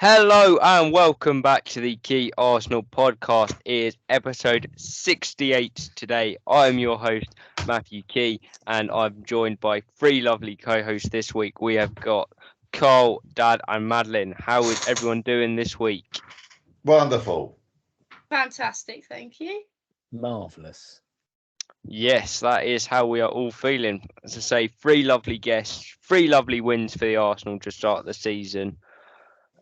Hello and welcome back to the Key Arsenal podcast. It is episode 68 today. I am your host, Matthew Key, and I'm joined by three lovely co-hosts this week. We have got Carl, Dad and Madeline. How is everyone doing this week? Wonderful. Fantastic, thank you. Marvellous. Yes, that is how we are all feeling. As I say, three lovely guests, three lovely wins for the Arsenal to start the season.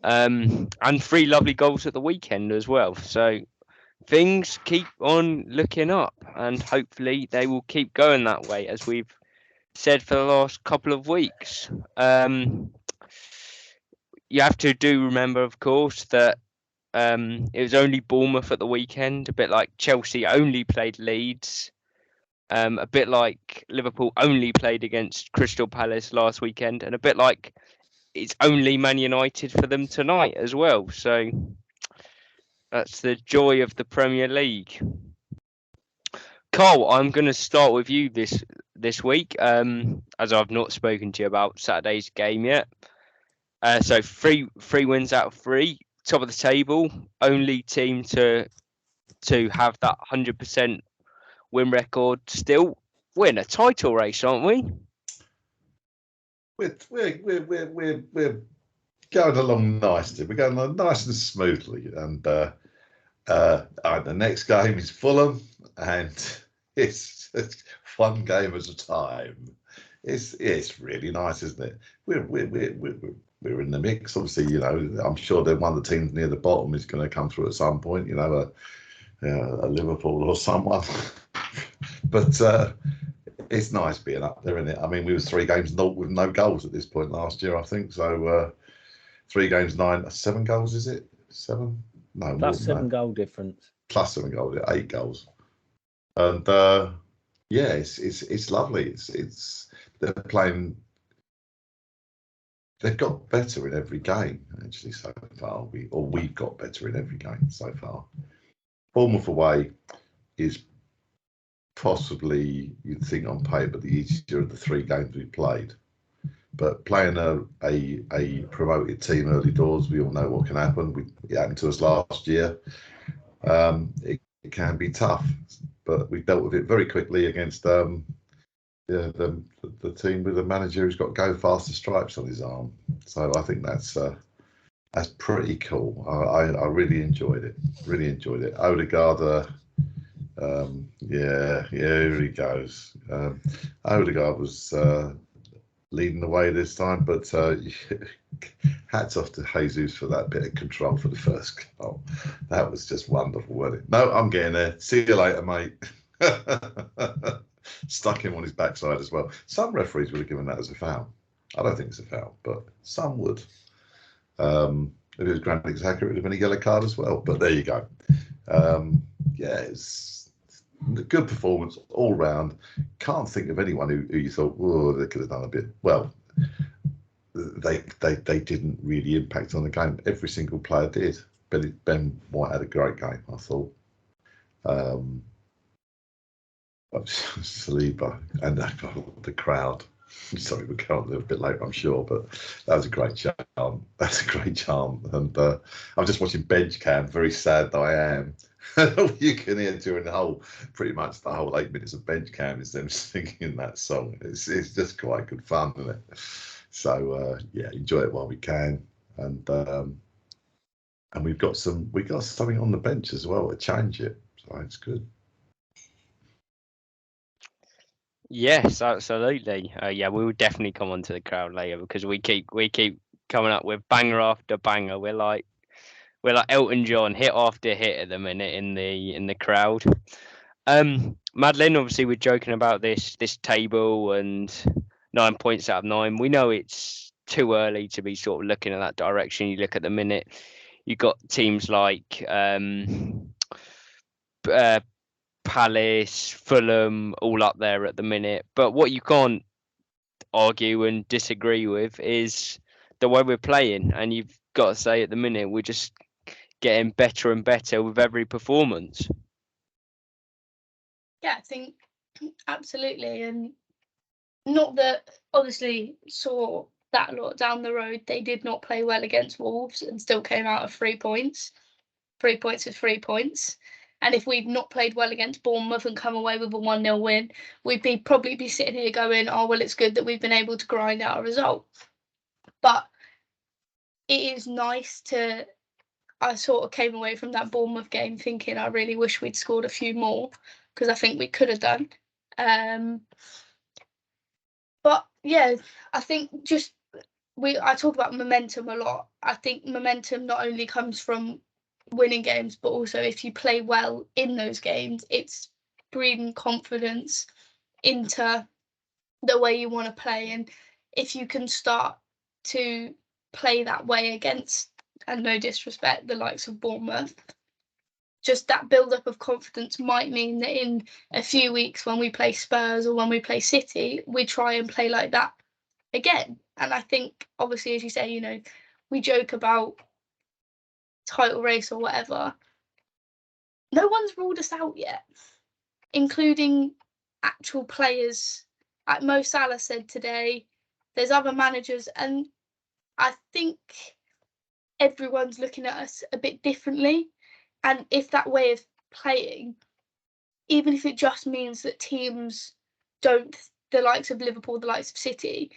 And three lovely goals at the weekend as well. So things keep on looking up, and hopefully they will keep going that way, as we've said for the last couple of weeks. You have to remember, of course, that it was only Bournemouth at the weekend, a bit like Chelsea only played Leeds. A bit like Liverpool only played against Crystal Palace last weekend, and a bit like it's only Man United for them tonight as well. So that's the joy of the Premier League. Carl, I'm going to start with you this week, as I've not spoken to you about Saturday's game yet. So three wins out of three, top of the table, only team to have that 100% win record. Still, we're in a title race, aren't we? We're going along nicely. We're going along nice and smoothly. And the next game is Fulham, and it's one game at a time. It's really nice, isn't it? We're in the mix. Obviously, you know, I'm sure that one of the teams near the bottom is going to come through at some point. You know, a Liverpool or someone. But it's nice being up there, isn't it? I mean, we was 3 games with no goals at this point last year, I think. So 3 games, 7 goals, is it? 7? No, plus 7 goal difference. Plus 7 goals, 8 goals. And yeah, it's lovely. It's they're playing. They've got better in every game actually so far. We've got better in every game so far. Bournemouth away is possibly, you'd think on paper, the easier of the 3 games we played. But playing a promoted team early doors, we all know what can happen. It happened to us last year. It can be tough, but we dealt with it very quickly against the team with a manager who's got go faster stripes on his arm. So I think that's pretty cool. I really enjoyed it. Really enjoyed it. Odegaard. Here he goes. Odegaard was leading the way this time, but hats off to Jesus for that bit of control for the first goal. That was just wonderful, wasn't it? No, I'm getting there. See you later, mate. Stuck him on his backside as well. Some referees would have given that as a foul. I don't think it's a foul, but some would. If it was Granit Xhaka, it would have been a yellow card as well. But there you go. Yeah, it's a good performance all round. Can't think of anyone who you thought, oh, they could have done a bit. Well, they didn't really impact on the game. Every single player did. Ben White had a great game, I thought. Saliba and the crowd. Sorry, we'll go on a little bit later, I'm sure, but that was a great chant. That's a great chant. And I'm just watching bench cam, very sad that I am. All you can hear during pretty much the whole 8 minutes of bench cam is them singing that song. It's just quite good fun, isn't it? So yeah, enjoy it while we can. And we've got something on the bench as well to change it. So it's good. Yes, absolutely. Yeah, we will definitely come on to the crowd later, because we keep coming up with banger after banger. We're like Elton John, hit after hit at the minute in the crowd. Madeline, obviously we're joking about this table and 9 points out of 9. We know it's too early to be sort of looking in that direction. You look at the minute, you've got teams like Palace, Fulham, all up there at the minute. But what you can't argue and disagree with is the way we're playing. And you've got to say at the minute, we're just getting better and better with every performance. Yeah, I think absolutely. And not that obviously saw that lot down the road, they did not play well against Wolves and still came out of 3 points. 3 points is 3 points. And if we'd not played well against Bournemouth and come away with a 1-0 win, we'd probably be sitting here going, oh, well, it's good that we've been able to grind out a result. But it is nice to... I sort of came away from that Bournemouth game thinking I really wish we'd scored a few more, because I think we could have done. But yeah, I think I talk about momentum a lot. I think momentum not only comes from winning games, but also if you play well in those games, it's breeding confidence into the way you want to play. And if you can start to play that way against, and no disrespect, the likes of Bournemouth, just that build-up of confidence might mean that in a few weeks when we play Spurs or when we play City, we try and play like that again. And I think, obviously, as you say, we joke about title race or whatever. No one's ruled us out yet, including actual players. Like Mo Salah said today, there's other managers, and I think everyone's looking at us a bit differently. And if that way of playing, even if it just means that teams don't, the likes of Liverpool, the likes of City,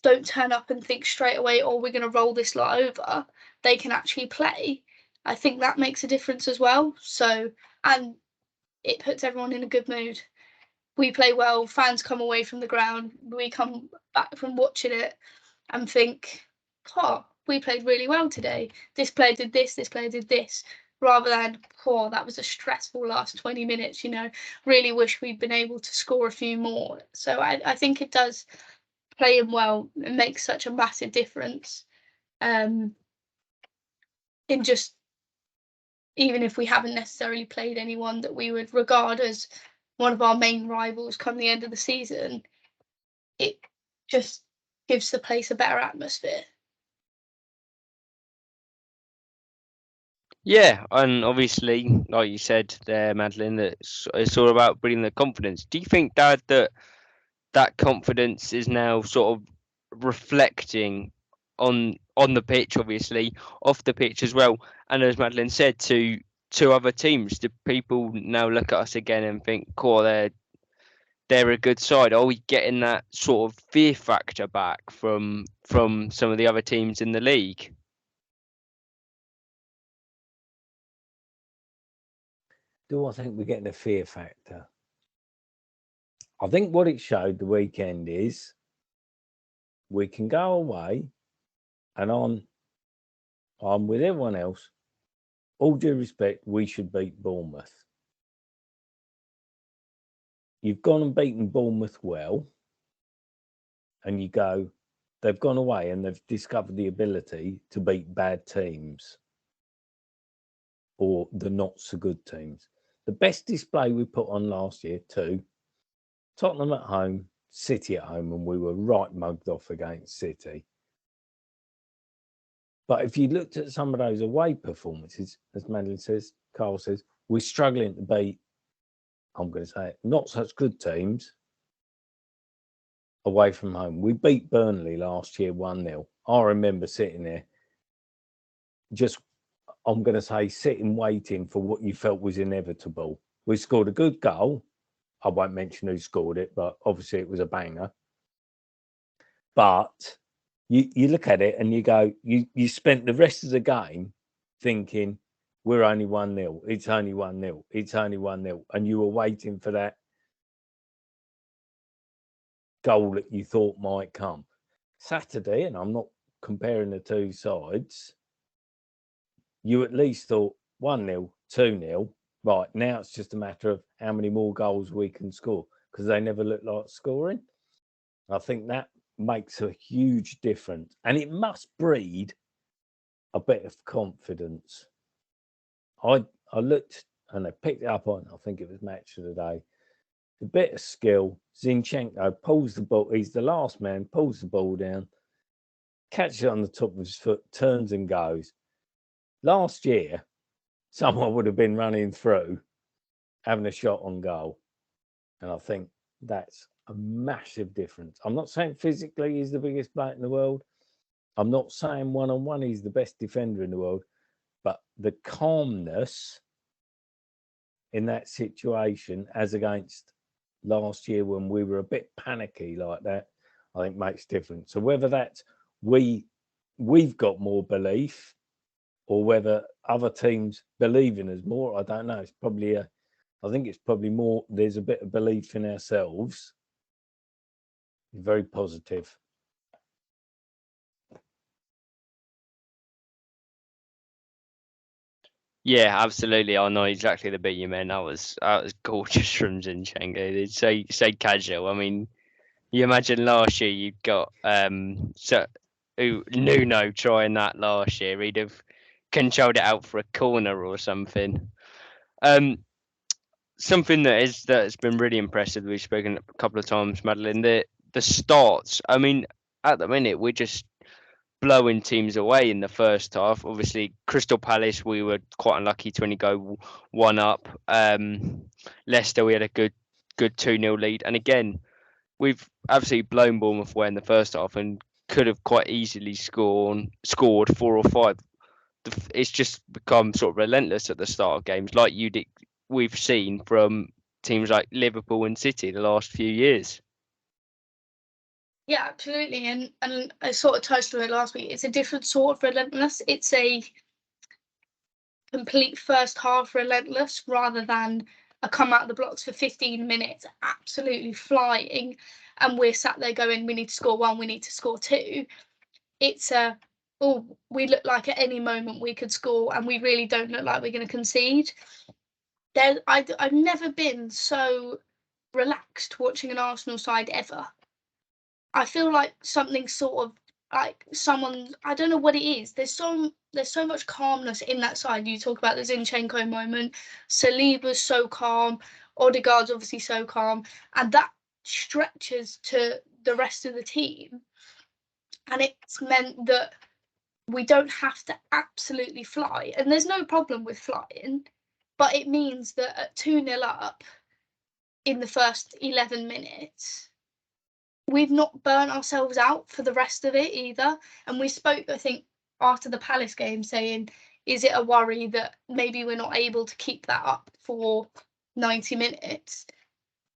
don't turn up and think straight away, oh, we're going to roll this lot over, they can actually play. I think that makes a difference as well. So, and it puts everyone in a good mood. We play well, fans come away from the ground, we come back from watching it and think, oh, we played really well today. This player did this player did this. Rather than, oh, that was a stressful last 20 minutes, really wish we'd been able to score a few more. So I think it does, playing well, it makes such a massive difference. In just, even if we haven't necessarily played anyone that we would regard as one of our main rivals come the end of the season, it just gives the place a better atmosphere. Yeah, and obviously, like you said there, Madeline, that it's all about bringing the confidence. Do you think, Dad, that confidence is now sort of reflecting on the pitch, obviously, off the pitch as well, and as Madeline said, to other teams? Do people now look at us again and think, "Cool, they're a good side"? Are we getting that sort of fear factor back from some of the other teams in the league? Do I think we're getting a fear factor? I think what it showed the weekend is we can go away, and I'm with everyone else. All due respect, we should beat Bournemouth. You've gone and beaten Bournemouth well, and you go, they've gone away and they've discovered the ability to beat bad teams or the not so good teams. The best display we put on last year, too, Tottenham at home, City at home, and we were right mugged off against City. But if you looked at some of those away performances, as Madeline says, Carl says, we're struggling to beat, I'm going to say it, not such good teams away from home. We beat Burnley last year 1-0. I remember sitting there, just, I'm going to say, sitting waiting for what you felt was inevitable. We scored a good goal. I won't mention who scored it, but obviously it was a banger. But you look at it and you go, you spent the rest of the game thinking, we're only 1-0. It's only 1-0. It's only 1-0. And you were waiting for that goal that you thought might come. Saturday, and I'm not comparing the two sides, you at least thought 1-0, 2-0. Right, now it's just a matter of how many more goals we can score, because they never look like scoring. I think that makes a huge difference. And it must breed a bit of confidence. I looked and I picked it up on, I think it was Match of the Day, a bit of skill. Zinchenko pulls the ball, he's the last man, pulls the ball down, catches it on the top of his foot, turns and goes. Last year, someone would have been running through, having a shot on goal. And I think That's a massive difference. I'm not saying physically he's the biggest bloke in the world. I'm not saying one-on-one he's the best defender in the world. But the calmness in that situation, as against last year when we were a bit panicky like that, I think makes difference. So whether that's we've got more belief, or whether other teams believe in us more, I don't know. It's probably I think it's probably more. There's a bit of belief in ourselves. Very positive. Yeah, absolutely. I know exactly the bit you meant. That was gorgeous from Zinchenko. Say casual. I mean, you imagine last year you'd got Nuno trying that last year. He'd have controlled it out for a corner or something. Something that's been really impressive. We've spoken a couple of times, Madeline. The starts. I mean, at the minute we're just blowing teams away in the first half. Obviously, Crystal Palace, we were quite unlucky to only go 1-up. Leicester, we had a good 2-0 lead. And again, we've absolutely blown Bournemouth away in the first half and could have quite easily scored 4 or 5. It's just become sort of relentless at the start of games, like we've seen from teams like Liverpool and City the last few years. Yeah, absolutely. And I sort of touched on it last week. It's a different sort of relentless. It's a complete first half relentless rather than a come out of the blocks for 15 minutes absolutely flying and we're sat there going, we need to score 1, we need to score 2. It's we look like at any moment we could score and we really don't look like we're going to concede. I've never been so relaxed watching an Arsenal side ever. I feel like something sort of like someone, I don't know what it is. There's so much calmness in that side. You talk about the Zinchenko moment. Saliba's so calm. Odegaard's obviously so calm. And that stretches to the rest of the team. And it's meant that we don't have to absolutely fly. And there's no problem with flying. But it means that at 2-0 up in the first 11 minutes, we've not burnt ourselves out for the rest of it either. And we spoke, I think, after the Palace game saying, is it a worry that maybe we're not able to keep that up for 90 minutes?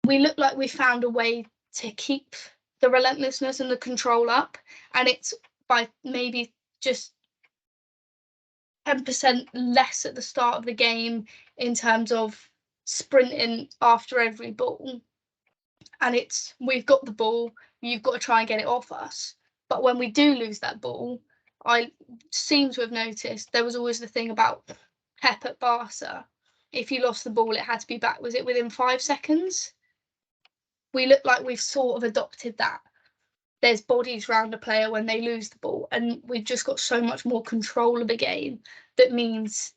We look like we found a way to keep the relentlessness and the control up. And it's by maybe just 10% less at the start of the game in terms of sprinting after every ball. And we've got the ball, you've got to try and get it off us. But when we do lose that ball, I seem to have noticed there was always the thing about Pep at Barca. If you lost the ball, it had to be back. Was it within 5 seconds? We look like we've sort of adopted that. There's bodies around a player when they lose the ball, and we've just got so much more control of the game. That means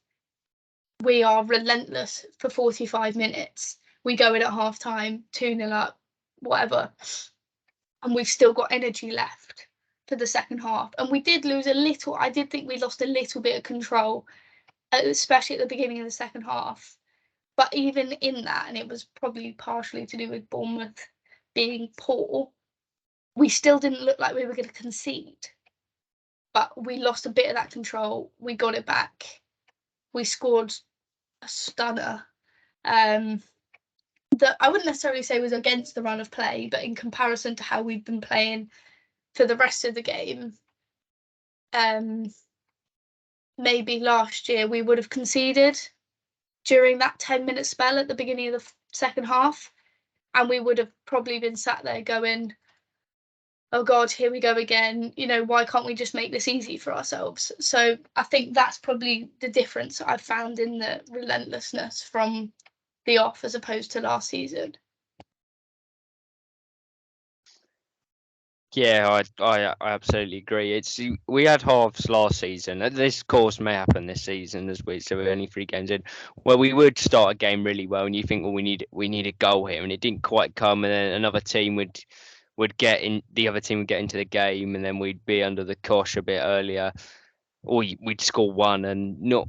we are relentless for 45 minutes. We go in at half time, 2-0 up, whatever, and we've still got energy left for the second half. And we did lose a little. I did think we lost a little bit of control, especially at the beginning of the second half. But even in that, and it was probably partially to do with Bournemouth being poor, we still didn't look like we were going to concede. But we lost a bit of that control. We got it back. We scored a stunner. That I wouldn't necessarily say was against the run of play, but in comparison to how we've been playing for the rest of the game, maybe last year we would have conceded during that 10-minute spell at the beginning of the second half, and we would have probably been sat there going, oh God, here we go again. Why can't we just make this easy for ourselves? So I think that's probably the difference I've found in the relentlessness from the off as opposed to last season. Yeah, I absolutely agree. We had halves last season. This, of course, may happen this season so we're only 3 games in, where we would start a game really well, and you think, well, we need a goal here, and it didn't quite come, and then another team would get in. The other team would get into the game, and then we'd be under the cosh a bit earlier, or we'd score 1 and not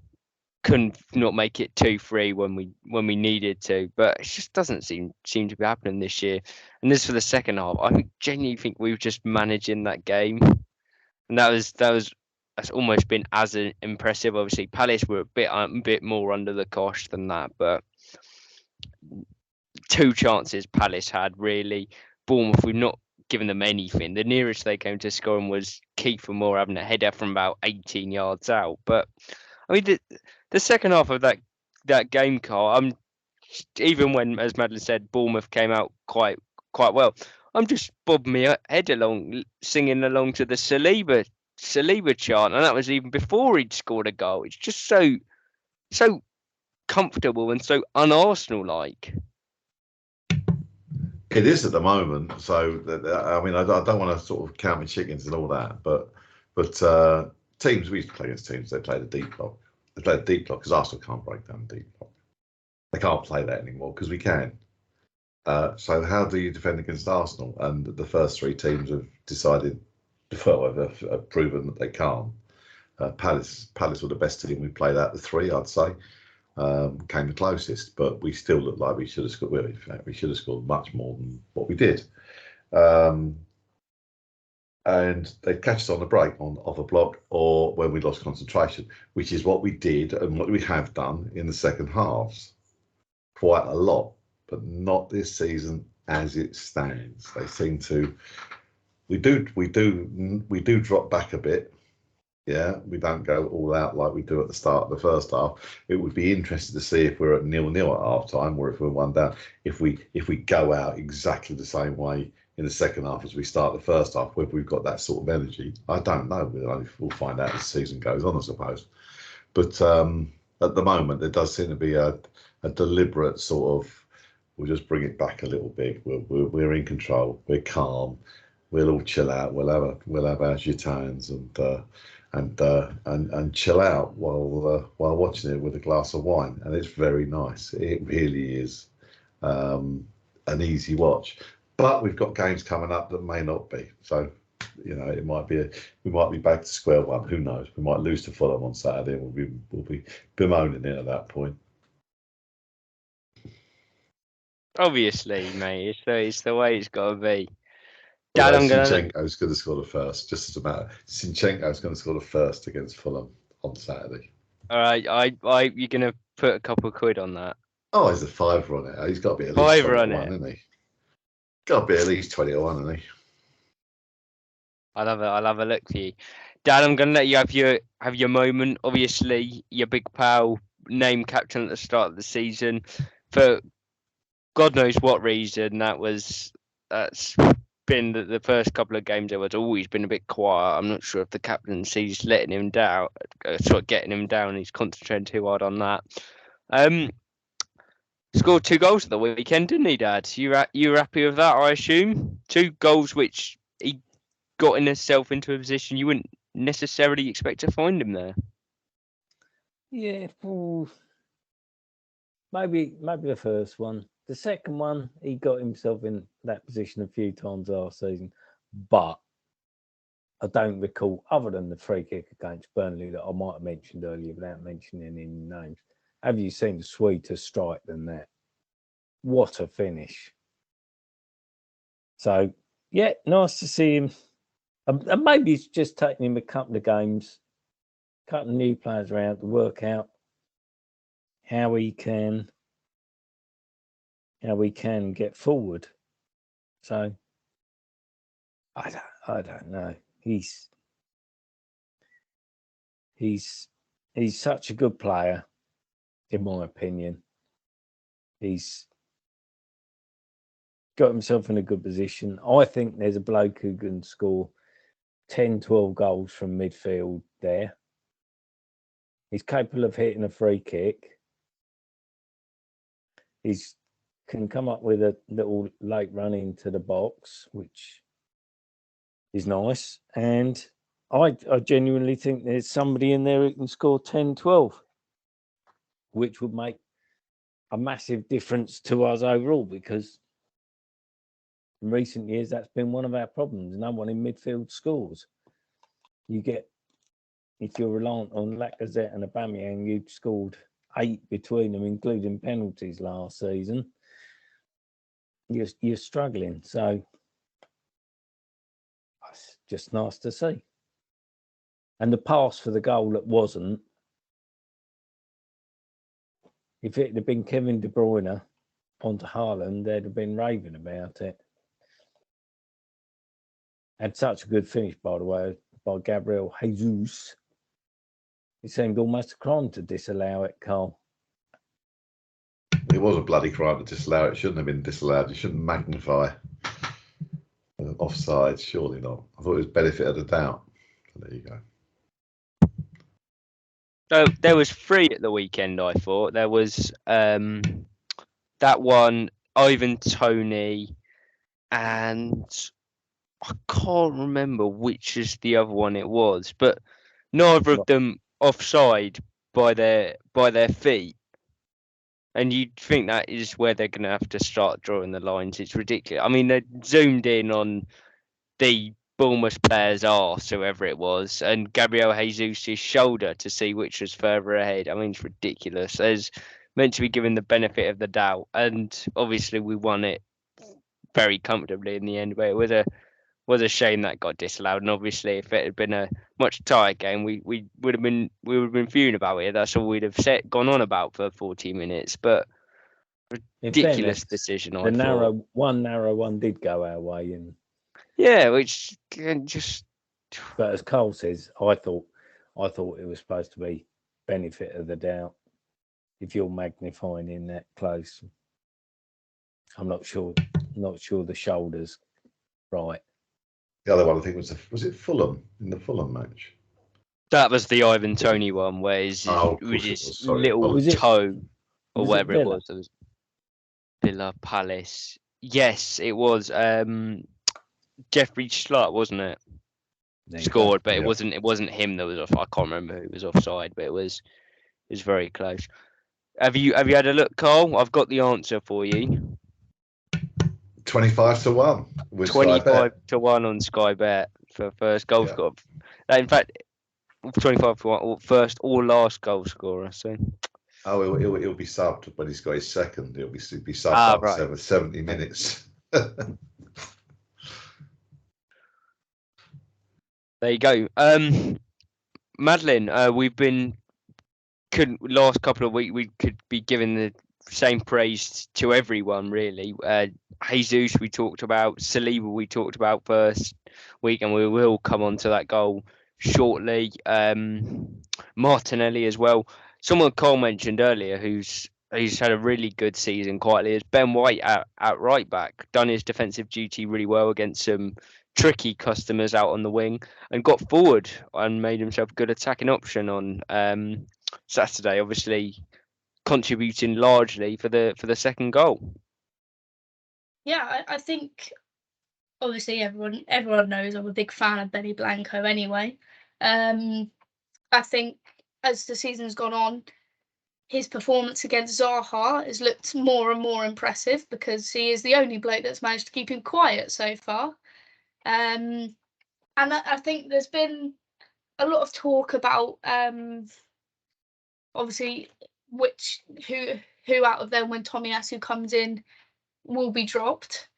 couldn't not make it 2-3 when we needed to, but it just doesn't seem to be happening this year. And as for the second half, I genuinely think we were just managing that game, and that's almost been as impressive. Obviously, Palace were a bit more under the cosh than that, but 2 chances Palace had really. Bournemouth, we've not given them anything. The nearest they came to scoring was Kiefer Moore having a header from about 18 yards out. But I mean, the second half of that game, Carl, even when, as Madeline said, Bournemouth came out quite well. I'm just bobbing my head along, singing along to the Saliba chant, and that was even before he'd scored a goal. It's just so comfortable and so un-Arsenal like. It is at the moment. So I mean, I don't want to sort of count my chickens and all that, but teams, we used to play against teams. They played a deep block. They played a deep block because Arsenal can't break down a deep block. They can't play that anymore because we can. So how do you defend against Arsenal? And the first 3 teams have decided, have proven that they can't. Palace were the best team we played out of the 3, I'd say. Came the closest, but we still look like we should have scored. Well, in fact, we should have scored much more than what we did. And they'd catch us on the break, off a block, or when we lost concentration, which is what we did and what we have done in the second halves quite a lot, but not this season as it stands. They seem to. We do drop back a bit. Yeah, we don't go all out like we do at the start of the first half. It would be interesting to see if we're at 0-0 at half time, or if we're 1 down. If we go out exactly the same way in the second half as we start the first half, whether we've got that sort of energy, I don't know. We'll find out as the season goes on, I suppose. But at the moment, there does seem to be a deliberate sort of. We'll just bring it back a little bit. We're in control. We're calm. We'll all chill out. We'll have our gitans and chill out while watching it with a glass of wine, and it's very nice. It really is an easy watch. But we've got games coming up that may not be. So, it might be we might be back to square one. Who knows? We might lose to Fulham on Saturday, and we'll be bemoaning it at that point. Obviously, mate, it's the way it's got to be. Dad, Zinchenko's going to score the first, just as a matter. Zinchenko's going to score the first against Fulham on Saturday. All right, you're going to put a couple of quid on that. Oh, there's a £5 on it. He's got to be at least 21, isn't he? Got to be at least 21, isn't he? I'll have a look for you, Dad. I'm going to let you have your moment. Obviously, your big pal, named captain at the start of the season, for God knows what reason. That's been the first couple of games. There was always been a bit quiet. I'm not sure if the captaincy's letting him down, sort of getting him down. He's concentrating too hard on that. Scored 2 goals at the weekend, didn't he, Dad? You were happy with that, I assume? 2 goals which he got himself into a position you wouldn't necessarily expect to find him there. Yeah, maybe the first one. The second one, he got himself in that position a few times last season, but I don't recall, other than the free kick against Burnley that I might have mentioned earlier without mentioning any names. Have you seen a sweeter strike than that? What a finish. So, yeah, nice to see him. And maybe it's just taking him a couple of games, a couple of new players around to work out how we can get forward. So I don't know. He's such a good player, in my opinion. He's got himself in a good position. I think there's a bloke who can score 10, 12 goals from midfield there. He's capable of hitting a free kick. He's can come up with a little late run into the box, which is nice. And I genuinely think there's somebody in there who can score 10, 12, which would make a massive difference to us overall, because in recent years, that's been one of our problems. No one in midfield scores. You get if you're reliant on Lacazette and Aubameyang, you'd scored 8 between them, including penalties last season. You're struggling, so it's just nice to see. And the pass for the goal that wasn't, if it had been Kevin De Bruyne onto Haaland, they'd have been raving about it. Had such a good finish, by the way, by Gabriel Jesus. It seemed almost a crime to disallow it, Carl. It was a bloody crime to disallow it. It shouldn't have been disallowed. You shouldn't magnify offside, surely not. I thought it was benefit of the doubt. So there you go. So there was 3 at the weekend, I thought. There was that one, Ivan Toney, and I can't remember which is the other one it was, but neither of them offside by their feet. And you'd think that is where they're going to have to start drawing the lines. It's ridiculous. I mean, they zoomed in on the Bournemouth player's arse, whoever it was, and Gabriel Jesus' shoulder to see which was further ahead. I mean, it's ridiculous. There's meant to be given the benefit of the doubt, and obviously we won it very comfortably in the end. But it was a shame that got disallowed. And obviously, if it had been a much tighter game, we would have been fuming about it. That's all we'd have gone on about for 40 minutes. But ridiculous decision. The narrow one did go our way, and yeah, which just. But as Carl says, I thought it was supposed to be benefit of the doubt. If you're magnifying in that close, I'm not sure the shoulders right. The other one, I think, was it Fulham in the Fulham match? That was the Ivan Toney one, where his little toe or whatever it was. It was Villa Palace. Yes, it was. Jeffrey Schlupp, wasn't it? Scored, but it wasn't him that was off. I can't remember who was offside, but it was very close. Have you had a look, Carl? I've got the answer for you. 25-1. 25-1 on Sky Bet for first goal scorer. In fact, 25-1 first or last goal scorer. So. Oh, he'll be subbed when he's got his second. He'll be subbed after 70 minutes. There you go. Madeline, we've been last couple of weeks we could be giving the same praise to everyone really. Jesus we talked about, Saliba we talked about first week, and we will come on to that goal shortly. Martinelli as well. Someone Cole mentioned earlier who's had a really good season quietly is Ben White at right back. Done his defensive duty really well against some tricky customers out on the wing, and got forward and made himself a good attacking option on Saturday, obviously contributing largely for the second goal. Yeah, I think obviously everyone knows I'm a big fan of Benny Blanco anyway. I think as the season's gone on, his performance against Zaha has looked more and more impressive because he is the only bloke that's managed to keep him quiet so far. And I think there's been a lot of talk about obviously who out of them when Tomiyasu comes in will be dropped.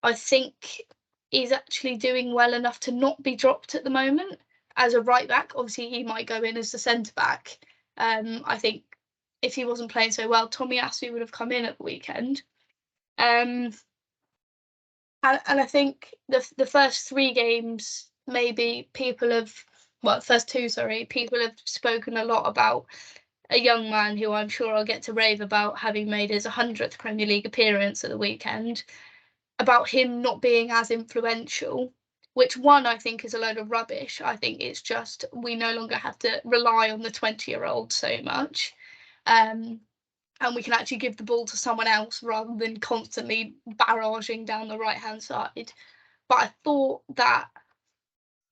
I think he's actually doing well enough to not be dropped at the moment as a right back. Obviously he might go in as the centre back. I think if he wasn't playing so well, Tomiyasu would have come in at the weekend. And I think the first 3 games, maybe people have spoken a lot about a young man who I'm sure I'll get to rave about, having made his 100th Premier League appearance at the weekend, about him not being as influential, which I think is a load of rubbish. I think it's just we no longer have to rely on the 20-year-old so much. And we can actually give the ball to someone else rather than constantly barraging down the right-hand side. But I thought that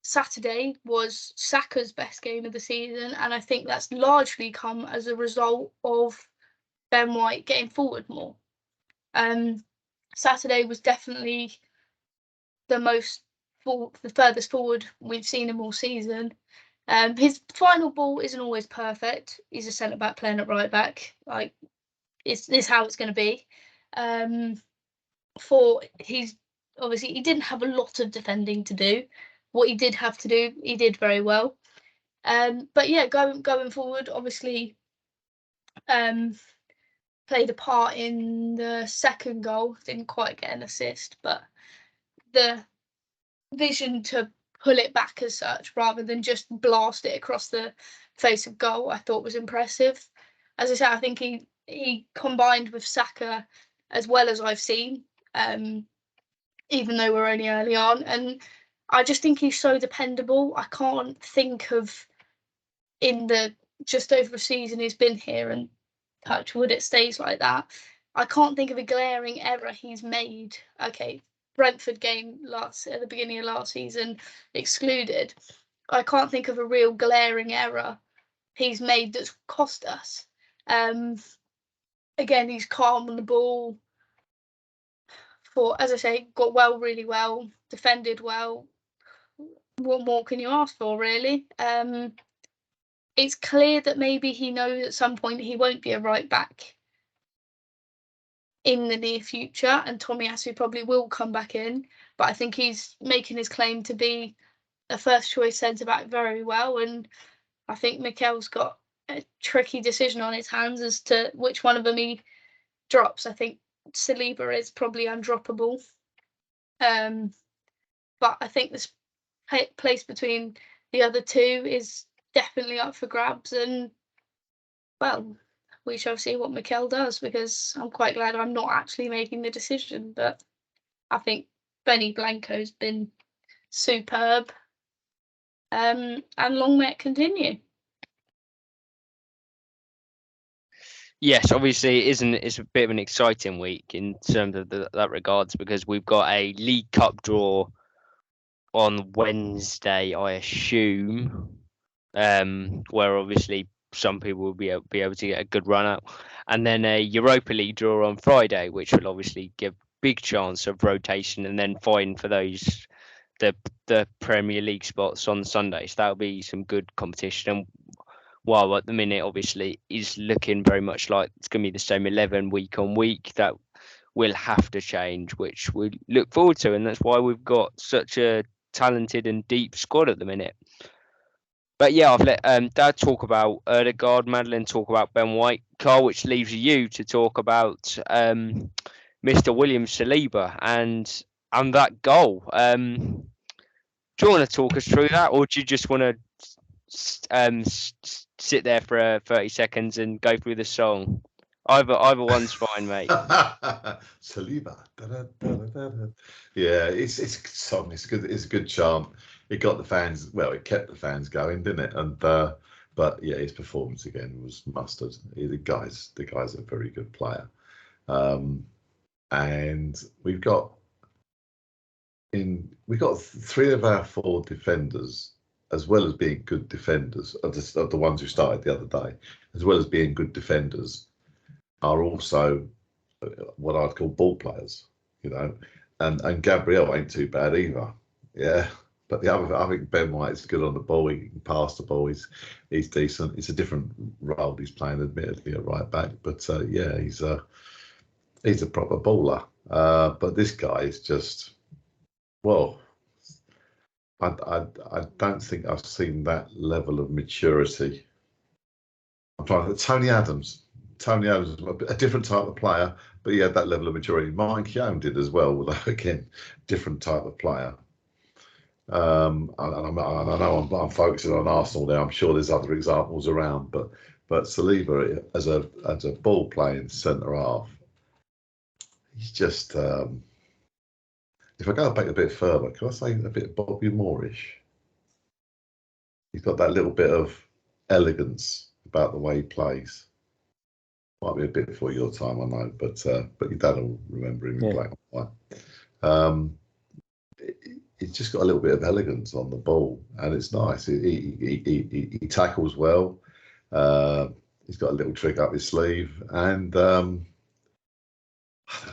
Saturday was Saka's best game of the season, and I think that's largely come as a result of Ben White getting forward more. Saturday was definitely the furthest forward we've seen him all season. His final ball isn't always perfect. He's a centre back playing at right back. Like, it's how it's going to be. He's obviously, he didn't have a lot of defending to do. What he did have to do, he did very well. But yeah, going forward, obviously, played a part in the second goal. Didn't quite get an assist, but the vision to pull it back as such rather than just blast it across the face of goal, I thought was impressive. As I said, I think he combined with Saka as well as I've seen, even though we're only early on. And I just think he's so dependable. I can't think of, in the just over a season he's been here, and touch wood it stays like that, I can't think of a glaring error he's made. Okay, Brentford game at the beginning of last season excluded, I can't think of a real glaring error he's made that's cost us. Again, he's calm on the ball. As I say, got really well, defended well. What more can you ask for, really? It's clear that maybe he knows at some point he won't be a right back in the near future, and Tomiyasu probably will come back in. But I think he's making his claim to be a first choice centre back very well, and I think Mikel's got a tricky decision on his hands as to which one of them he drops. I think Saliba is probably undroppable, but I think this place between the other two is definitely up for grabs, and well, we shall see what Mikel does, because I'm quite glad I'm not actually making the decision. But I think Benny Blanco's been superb, and long may it continue. Yes, obviously it's a bit of an exciting week in terms of that regards, because we've got a League Cup draw on Wednesday, I assume, where obviously some people will be able to get a good run out, and then a Europa League draw on Friday, which will obviously give big chance of rotation, and then fighting for those the Premier League spots on Sunday. So that'll be some good competition. And while at the minute obviously is looking very much like it's going to be the same 11 week on week, that will have to change, which we look forward to, and that's why we've got such a talented and deep squad at the minute. But yeah, I've let Dad talk about Odegaard, Madeline talk about Ben White, Carl, which leaves you to talk about Mr. William Saliba and that goal. Do you want to talk us through that, or do you just want to sit there for 30 seconds and go through the song? Either one's fine, mate. Saliba. Yeah, it's a good song. It's a good chant. It got the fans. Well, it kept the fans going, didn't it? And but yeah, his performance again was mustard. The guy's a very good player. And we've got three of our four defenders, as well as being good defenders, of the ones who started the other day, as well as being good defenders, are also what I'd call ball players, you know. And Gabriel ain't too bad either, yeah. But I think Ben White's good on the ball. He can pass the ball. He's decent. It's a different role he's playing, admittedly, at right back. But yeah, he's a proper baller. But this guy is just, well, I don't think I've seen that level of maturity. I'm trying to think. Tony Adams, a different type of player, but he had that level of maturity. Mike Keown did as well, although again, different type of player. And I know I'm focusing on Arsenal there. I'm sure there's other examples around, but Saliba as a ball playing centre half, he's just. If I go back a bit further, can I say a bit Bobby Moore-ish? He's got that little bit of elegance about the way he plays. Might be a bit before your time, I know, but your dad will remember him in black and white. He's just got a little bit of elegance on the ball, and it's nice. He tackles well. He's got a little trick up his sleeve, and I don't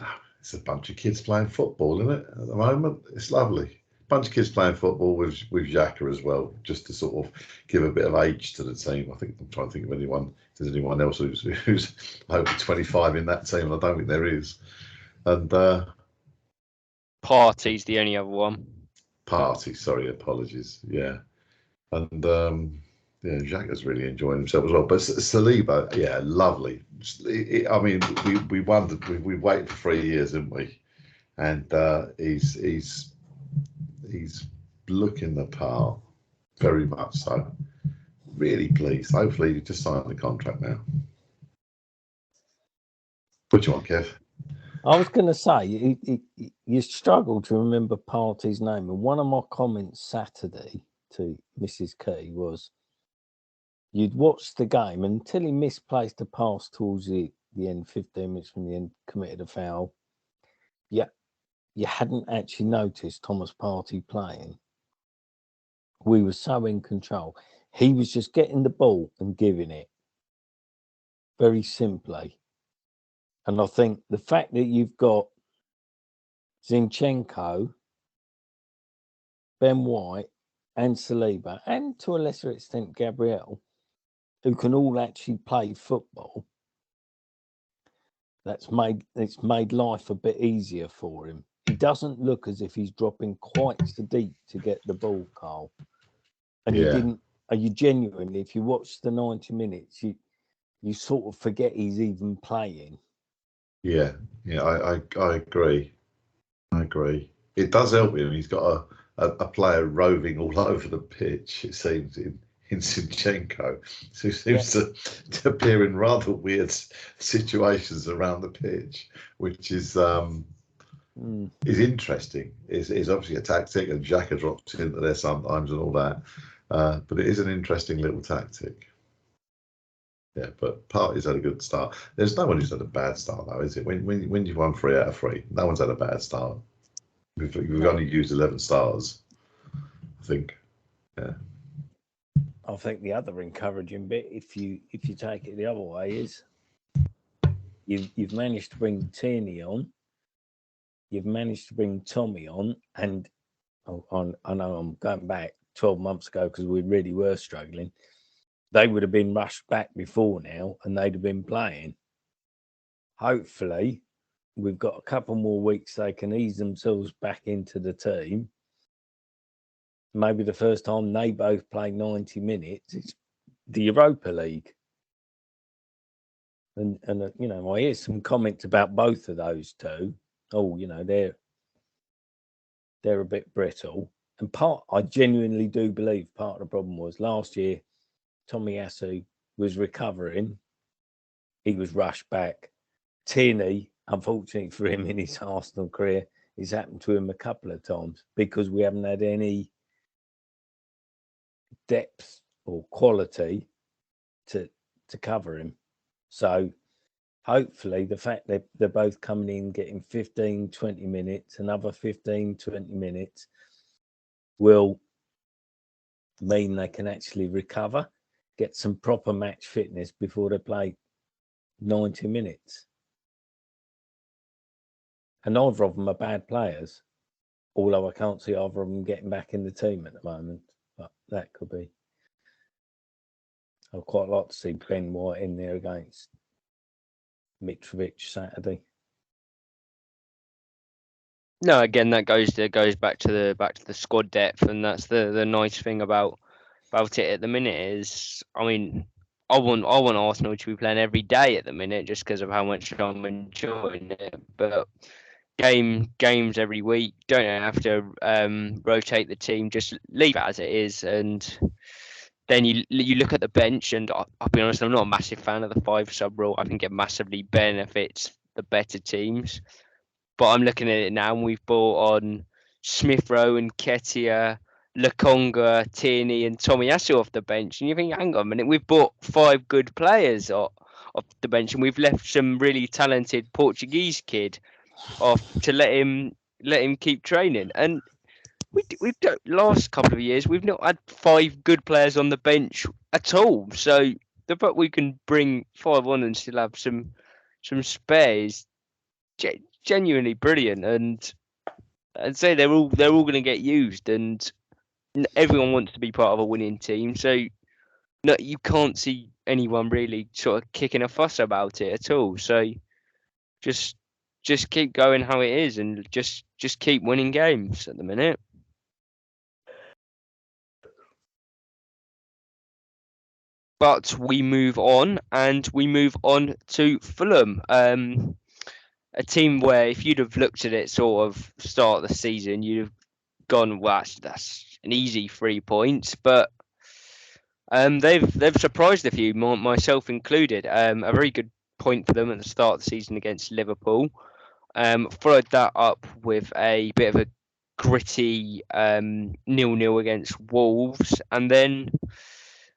know. It's a bunch of kids playing football, isn't it? At the moment, it's lovely. bunch of kids playing football with Xhaka as well, just to sort of give a bit of age to the team. I think I'm trying to think of anyone. If there's anyone else who's over 25 in that team, and I don't think there is. And Party's the only other one. Party, sorry, apologies. Yeah, and yeah, Xhaka's really enjoying himself as well. But Saliba, yeah, lovely. I mean, we wondered, we waited for 3 years, didn't we? And he's looking the part, very much so. Really pleased. Hopefully, you just signed the contract now. What do you want, Kev? I was going to say, you struggle to remember Party's name. And one of my comments Saturday to Mrs. Key was, you'd watched the game until he misplaced a pass towards the end, 15 minutes from the end, committed a foul. Yeah, you hadn't actually noticed Thomas Partey playing. We were so in control. He was just getting the ball and giving it very simply. And I think the fact that you've got Zinchenko, Ben White, and Saliba, and to a lesser extent Gabriel, who can all actually play football, it's made life a bit easier for him. He doesn't look as if he's dropping quite so deep to get the ball, Carl. And you genuinely, if you watch the 90 minutes, you sort of forget he's even playing. Yeah, I agree. I agree. It does help him. He's got a player roving all over the pitch, it seems, in Zinchenko, who seems to appear in rather weird situations around the pitch, which is interesting. Is obviously a tactic, and Xhaka drops into there sometimes and all that. But it is an interesting little tactic. Yeah, but Partey's had a good start. There's no one who's had a bad start, though, is it? When you've won 3 out of 3, no one's had a bad start. We've only used 11 stars, I think. Yeah. I think the other encouraging bit, if you take it the other way, is you've managed to bring Tierney on, you've managed to bring Tommy on, and I know I'm going back 12 months ago because we really were struggling. They would have been rushed back before now, and they'd have been playing. Hopefully, we've got a couple more weeks they can ease themselves back into the team. Maybe the first time they both play 90 minutes, it's the Europa League. And I hear some comments about both of those two. Oh, they're a bit brittle. And I genuinely do believe part of the problem was last year, Tomiyasu was recovering. He was rushed back. Tierney, unfortunately for him in his Arsenal career, it's happened to him a couple of times because we haven't had any depth or quality to cover him. So hopefully the fact that they're both coming in, getting 15, 20 minutes, another 15, 20 minutes will mean they can actually recover, get some proper match fitness before they play 90 minutes. And neither of them are bad players, although I can't see either of them getting back in the team at the moment. But that could be. I'd quite like to see Ben White in there against Mitrovic Saturday. No, again, that goes back to the squad depth, and that's the nice thing about it at the minute is, I mean, I want Arsenal to be playing every day at the minute just because of how much I'm enjoying it. But games every week, don't have to rotate the team, just leave it as it is. And then you look at the bench, and I'll be honest, I'm not a massive fan of the 5 sub rule. I think it massively benefits the better teams. But I'm looking at it now, and we've brought on Smith Rowe and Nketiah, Lokonga, Tierney, and Tomiyasu off the bench, and you think, hang on a minute, we've brought 5 good players off the bench, and we've left some really talented Portuguese kid off to let him keep training. And we've done, last couple of years we've not had 5 good players on the bench at all. So the fact we can bring 5 on and still have some spares, genuinely brilliant. And I'd say they're all going to get used, and everyone wants to be part of a winning team. So no, you can't see anyone really sort of kicking a fuss about it at all. So just keep going how it is, and just keep winning games at the minute. But we move on, and we move on to Fulham. A team where if you'd have looked at it sort of start of the season, you'd have gone, well, that's an easy 3 points. But they've surprised a few, myself included. A very good point for them at the start of the season against Liverpool. Followed that up with a bit of a gritty 0-0 against Wolves, and then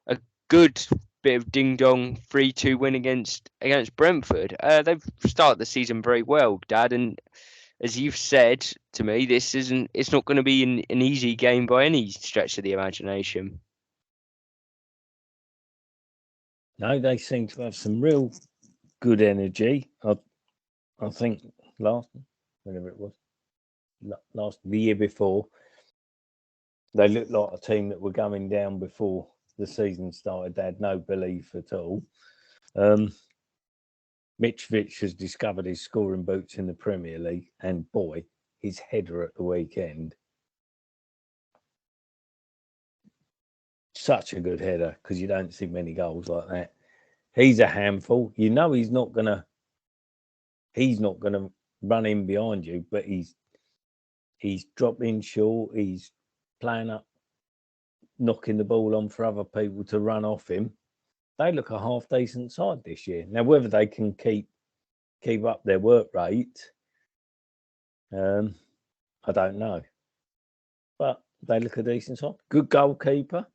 a good bit of ding-dong 3-2 win against Brentford. They've started the season very well, Dad, and as you've said to me, it's not going to be an easy game by any stretch of the imagination. No, they seem to have some real good energy. I think the year before, they looked like a team that were going down before the season started. They had no belief at all. Mitrovic has discovered his scoring boots in the Premier League, and boy, his header at the weekend. Such a good header, because you don't see many goals like that. He's a handful. You know he's not gonna run in behind you, but he's dropping short, he's playing up, knocking the ball on for other people to run off him. They look a half decent side this year. Now, whether they can keep up their work rate, I don't know. But they look a decent side. Good goalkeeper.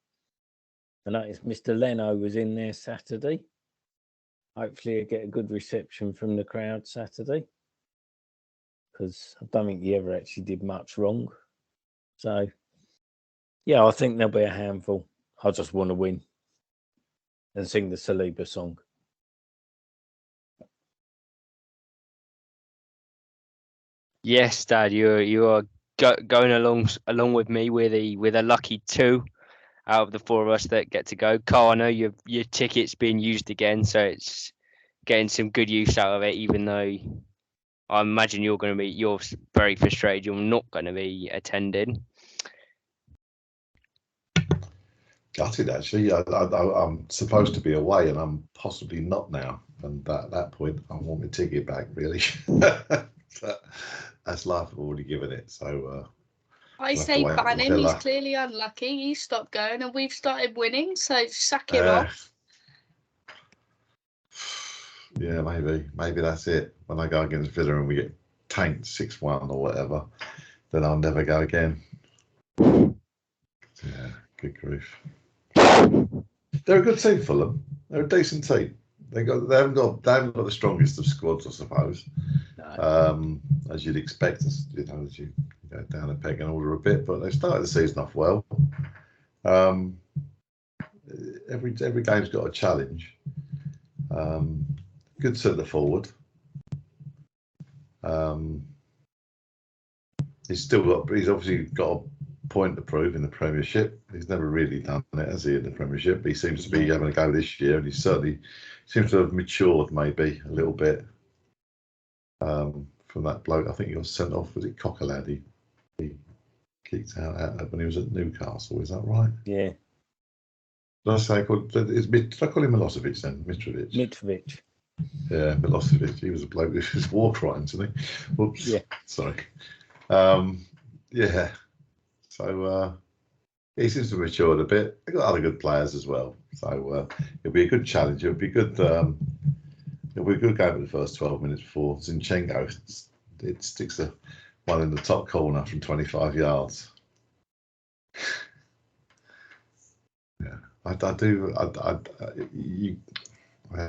I noticed Mr. Leno was in there Saturday. Hopefully he'll get a good reception from the crowd Saturday, because I don't think he ever actually did much wrong. So, yeah, I think there'll be a handful. I just want to win and sing the Saliba song. Yes, Dad, you are going along with me. We're the lucky 2 out of the 4 of us that get to go. Carl, I know your ticket's being used again, so it's getting some good use out of it. Even though I imagine you're very frustrated. You're not going to be attending. Gutted, actually. I'm supposed to be away, and I'm possibly not now. And at that point, I want my ticket back, really. That's life. I've already given it. So I say ban him. He's clearly unlucky. He stopped going, and we've started winning. So sack him off. Yeah, maybe that's it. When I go against Villa and we get tanked 6-1 or whatever, then I'll never go again. Yeah, good grief. They're a good team, Fulham. They're a decent team. They haven't got the strongest of squads, I suppose. No. As you'd expect, as you go down a peg and order a bit, but they started the season off well. Every game's got a challenge. Good centre forward. He's obviously got a point to prove in the Premiership. He's never really done it, has he, in the Premiership? He seems to be having a go this year, and he certainly seems to have matured maybe a little bit from that bloke. I think he was sent off. Was it Coquelin? He kicked out when he was at Newcastle. Is that right? Yeah. Did I call him Milosevic then? Mitrovic. Yeah, Milosevic. He was a bloke with his war crimes, isn't he? Whoops. Yeah. Sorry. Yeah. So he seems to have matured a bit. They've got other good players as well. So it'll be a good challenge. It'll be good. It'll be a good game in the first 12 minutes before Zinchenko sticks one in the top corner from 25 yards. Yeah, I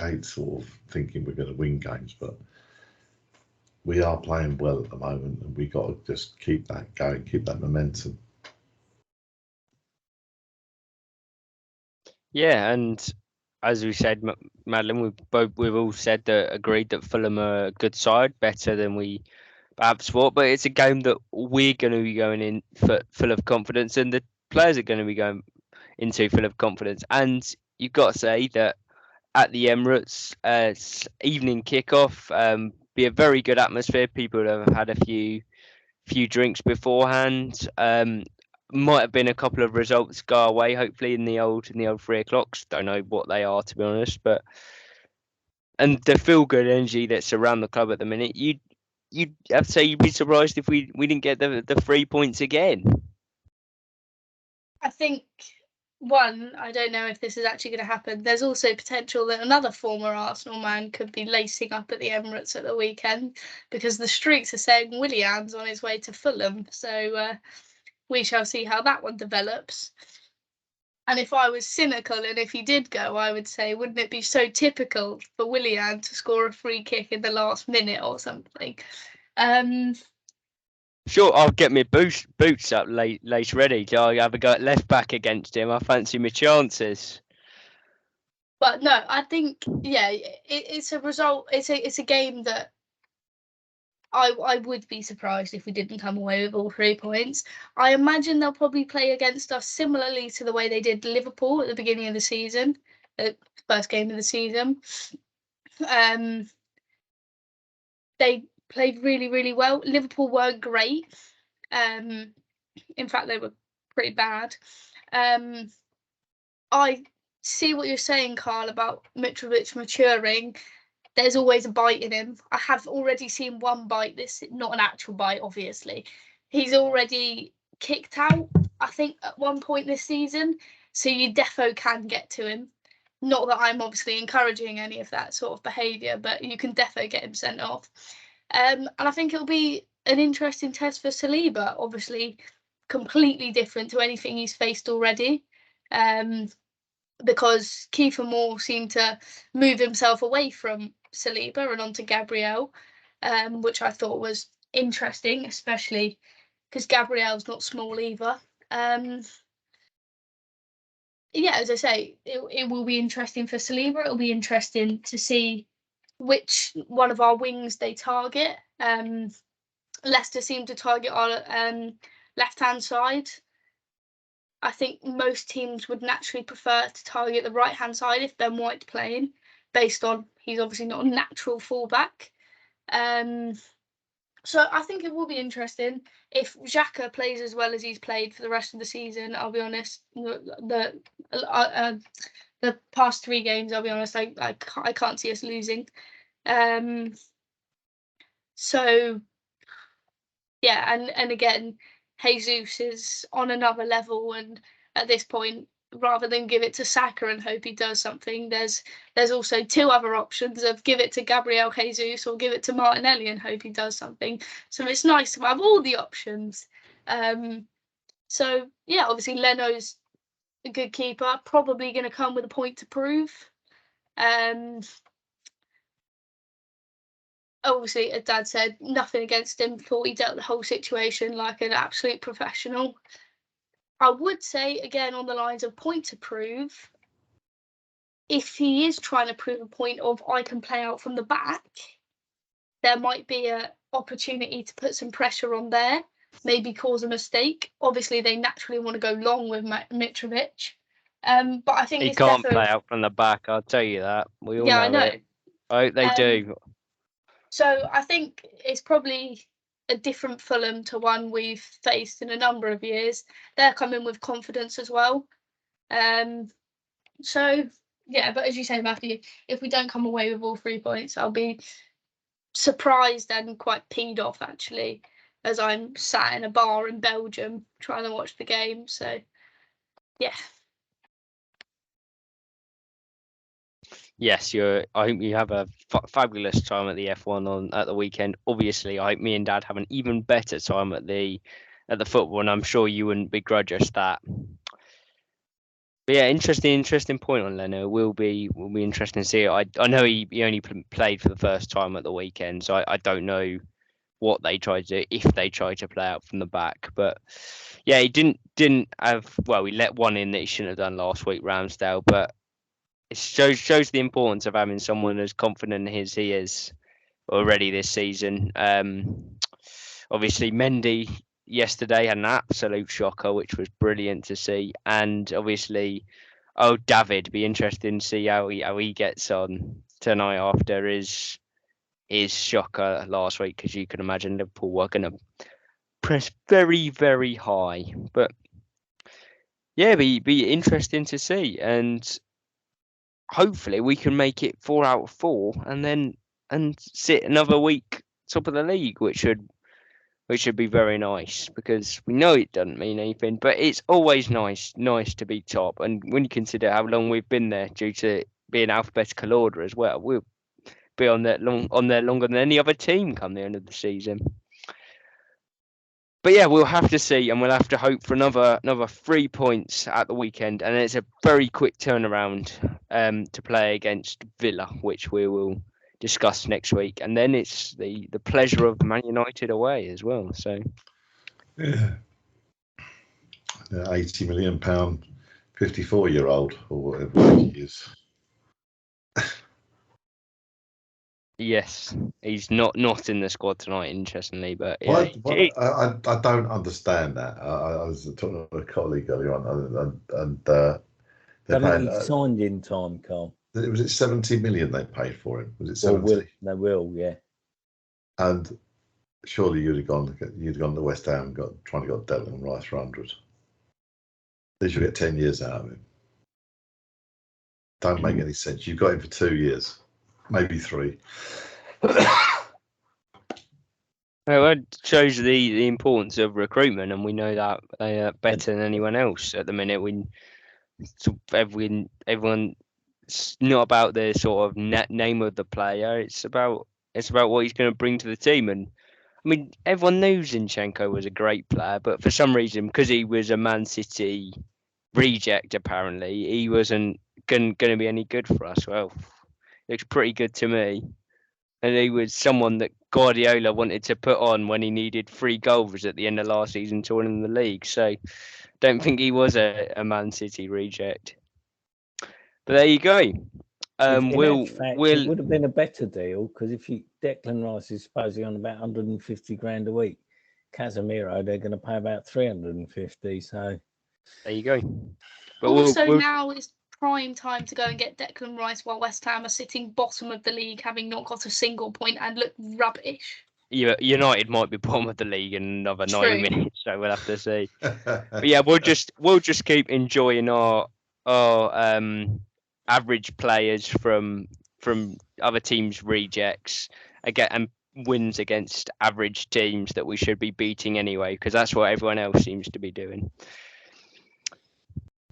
hate sort of thinking we're going to win games, but we are playing well at the moment, and we got to just keep that going, keep that momentum. Yeah, and as we said, Madeline, we've all agreed that Fulham are a good side, better than we perhaps what, but it's a game that we're going to be going in full of confidence, and the players are going to be going into full of confidence. And you've got to say that at the Emirates, evening kickoff, be a very good atmosphere. People have had a few drinks beforehand. Might have been a couple of results go away, hopefully in the old 3 o'clocks. Don't know what they are, to be honest, but and the feel good energy that's around the club at the minute, you'd have to say you'd be surprised if we didn't get the 3 points again. I think I don't know if this is actually going to happen. There's also potential that another former Arsenal man could be lacing up at the Emirates at the weekend, because the streets are saying Willian's on his way to Fulham. So we shall see how that one develops. And if I was cynical and if he did go, I would say, wouldn't it be so typical for Willian to score a free kick in the last minute or something? Sure, I'll get my boots up lace ready. I'll have a go at left back against him. I fancy my chances. But no, I think it's a result. It's a game that I would be surprised if we didn't come away with all 3 points. I imagine they'll probably play against us similarly to the way they did Liverpool at the beginning of the season, first game of the season. They played really, really well. Liverpool weren't great. In fact, they were pretty bad. I see what you're saying, Carl, about Mitrovic maturing. There's always a bite in him. I have already seen one bite. This not an actual bite, obviously. He's already kicked out, I think, at one point this season. So you defo can get to him. Not that I'm obviously encouraging any of that sort of behaviour, but you can defo get him sent off. And I think it'll be an interesting test for Saliba. Obviously, completely different to anything he's faced already. Because Kiefer Moore seemed to move himself away from Saliba and onto Gabriel, which I thought was interesting, especially because Gabriel's not small either. As I say, it will be interesting for Saliba. It'll be interesting to see which one of our wings they target. Leicester seem to target our left-hand side. I think most teams would naturally prefer to target the right-hand side if Ben White's playing, based on he's obviously not a natural fullback. So I think it will be interesting. If Xhaka plays as well as he's played for the rest of the season, I'll be honest, the past 3 games, I'll be honest, I can't see us losing. So, yeah, and again, Jesus is on another level, and at this point, rather than give it to Saka and hope he does something, there's also 2 other options of give it to Gabriel Jesus or give it to Martinelli and hope he does something. So it's nice to have all the options. So yeah, obviously Leno's a good keeper, probably going to come with a point to prove. Obviously, as Dad said, nothing against him. Thought he dealt the whole situation like an absolute professional. I would say, again, on the lines of point to prove, if he is trying to prove a point of I can play out from the back, there might be an opportunity to put some pressure on there, maybe cause a mistake. Obviously, they naturally want to go long with Mitrovic. But I think he can't play out from the back, I'll tell you that. We all know I know. it. I hope they do. So I think it's probably a different Fulham to one we've faced in a number of years. They're coming with confidence as well. So, yeah, but as you say, Matthew, if we don't come away with all 3 points, I'll be surprised and quite peed off, actually, as I'm sat in a bar in Belgium trying to watch the game. So, yeah. Yes, I hope you have a fabulous time at the F1 at the weekend. Obviously, I hope me and Dad have an even better time at the football, and I'm sure you wouldn't begrudge us that. But yeah, interesting point on Leno. Will be interesting to see it. I know he only played for the first time at the weekend, so I don't know what they tried to do, if they tried to play out from the back. But yeah, he didn't have. Well, he let one in that he shouldn't have done last week, Ramsdale. But it shows the importance of having someone as confident as he is already this season. obviously Mendy yesterday had an absolute shocker, which was brilliant to see. And obviously, David, be interesting to see how he gets on tonight after his shocker last week, because you can imagine Liverpool were going to press very, very high. But yeah, be interesting to see, and hopefully we can make it 4 out of 4, and sit another week top of the league, which would be very nice, because we know it doesn't mean anything, but it's always nice to be top. And when you consider how long we've been there, due to being alphabetical order as well, we'll be on there longer than any other team come the end of the season. But yeah, we'll have to see, and we'll have to hope for another 3 points at the weekend, and it's a very quick turnaround to play against Villa, which we will discuss next week, and then it's the pleasure of Man United away as well. So yeah, £80 million 54-year-old or whatever he is. Yes, he's not in the squad tonight, interestingly, but yeah. I don't understand that. I was talking to a colleague earlier on, and they're paying. He signed in time, Carl. Was it 70 million they paid for him? Was it 70? They will, yeah. And surely you'd have gone to West Ham and trying to get Declan Rice for 100. They should get 10 years out of him. Don't make any sense. You've got him for 2 years, maybe 3. Well, it shows the importance of recruitment, and we know that they are better than anyone else at the minute. Everyone. It's not about the sort of name of the player. It's about what he's going to bring to the team. And I mean, everyone knew Zinchenko was a great player, but for some reason, because he was a Man City reject, apparently he wasn't going to be any good for us. Well, looks pretty good to me. And he was someone that Guardiola wanted to put on when he needed 3 goals at the end of last season to win the league. So, don't think he was a Man City reject. But there you go. It would have been a better deal, because if Declan Rice is supposedly on about 150 grand a week, Casemiro they're going to pay about 350. So there you go. But also now it's prime time to go and get Declan Rice while West Ham are sitting bottom of the league, having not got a single point and look rubbish. Yeah, United might be bottom of the league in another 90 minutes, so we'll have to see. But yeah, we'll just keep enjoying our average players from other teams' rejects again, and wins against average teams that we should be beating anyway, because that's what everyone else seems to be doing.